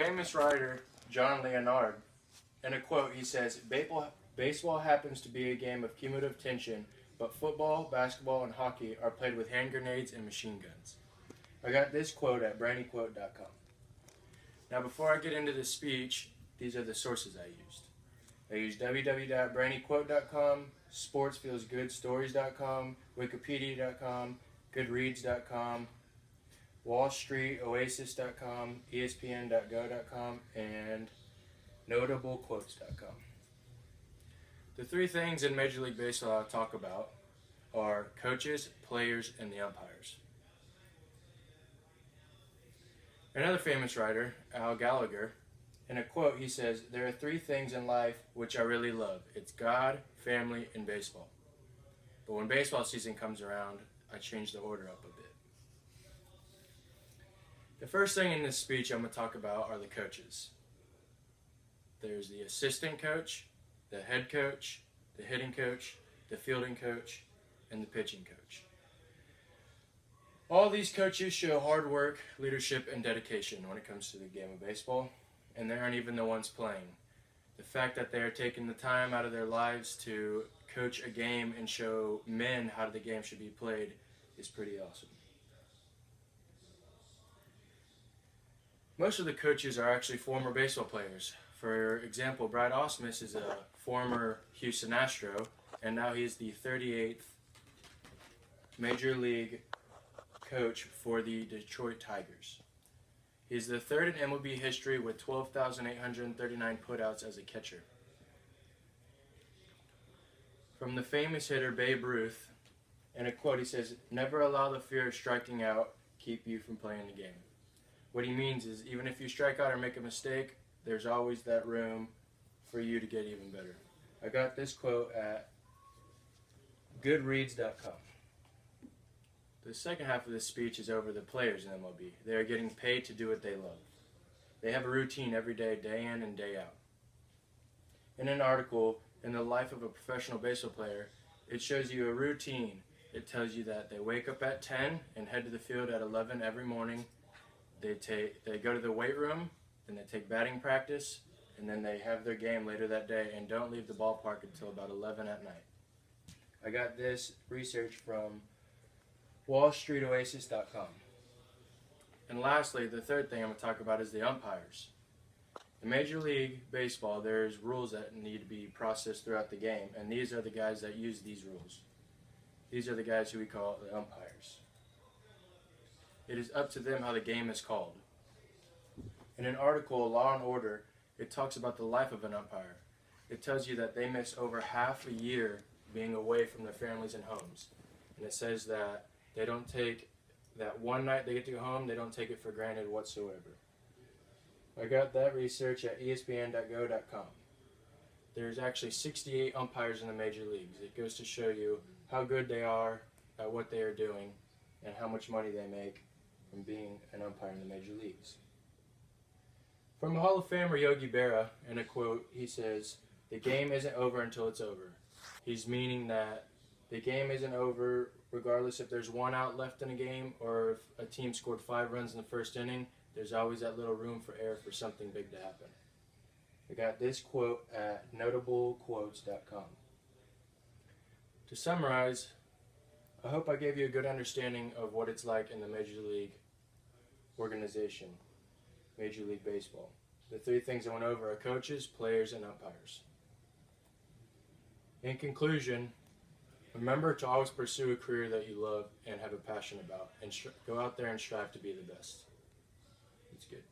Famous writer John Leonard, in a quote, he says, Baseball happens to be a game of cumulative tension, but football, basketball, and hockey are played with hand grenades and machine guns." I got this quote at brandyquote.com. Now, before I get into this speech, these are the sources I used. I used www.brandyquote.com, sportsfeelsgoodstories.com, wikipedia.com, goodreads.com, wallstreetoasis.com, espn.go.com, and notablequotes.com. The three things in Major League Baseball I'll talk about are coaches, players, and the umpires. Another famous writer, Al Gallagher, in a quote, he says, "There are three things in life which I really love. It's God, family, and baseball. But when baseball season comes around, I change the order up a bit." The first thing in this speech I'm going to talk about are the coaches. There's the assistant coach, the head coach, the hitting coach, the fielding coach, and the pitching coach. All these coaches show hard work, leadership, and dedication when it comes to the game of baseball, and they aren't even the ones playing. The fact that they are taking the time out of their lives to coach a game and show men how the game should be played is pretty awesome. Most of the coaches are actually former baseball players. For example, Brad Ausmus is a former Houston Astro, and now he's the 38th Major League coach for the Detroit Tigers. He's the third in MLB history with 12,839 putouts as a catcher. From the famous hitter Babe Ruth, in a quote, he says, "Never allow the fear of striking out keep you from playing the game." What he means is, even if you strike out or make a mistake, there's always that room for you to get even better. I got this quote at goodreads.com. The second half of this speech is over the players in MLB. They are getting paid to do what they love. They have a routine every day, day in and day out. In an article, "In the Life of a Professional Baseball Player," it shows you a routine. It tells you that they wake up at 10 and head to the field at 11 every morning. They go to the weight room, then they take batting practice, and then they have their game later that day and don't leave the ballpark until about 11 at night. I got this research from wallstreetoasis.com. And lastly, the third thing I'm going to talk about is the umpires. In Major League Baseball, there's rules that need to be processed throughout the game, and these are the guys that use these rules. These are the guys who we call the umpires. It is up to them how the game is called. In an article, Law and Order, it talks about the life of an umpire. It tells you that they miss over half a year being away from their families and homes. And it says that they don't take that one night they get to go home, they don't take it for granted whatsoever. I got that research at espn.go.com. There's actually 68 umpires in the major leagues. It goes to show you how good they are at what they are doing and how much money they make from being an umpire in the major leagues. From Hall of Famer Yogi Berra, in a quote, he says, "The game isn't over until it's over." He's meaning that the game isn't over regardless if there's one out left in a game or if a team scored 5 runs in the first inning. There's always that little room for error for something big to happen. I got this quote at notablequotes.com. To summarize, I hope I gave you a good understanding of what it's like in the Major League organization, Major League Baseball. The three things I went over are coaches, players, and umpires. In conclusion, remember to always pursue a career that you love and have a passion about, and go out there and strive to be the best. It's good.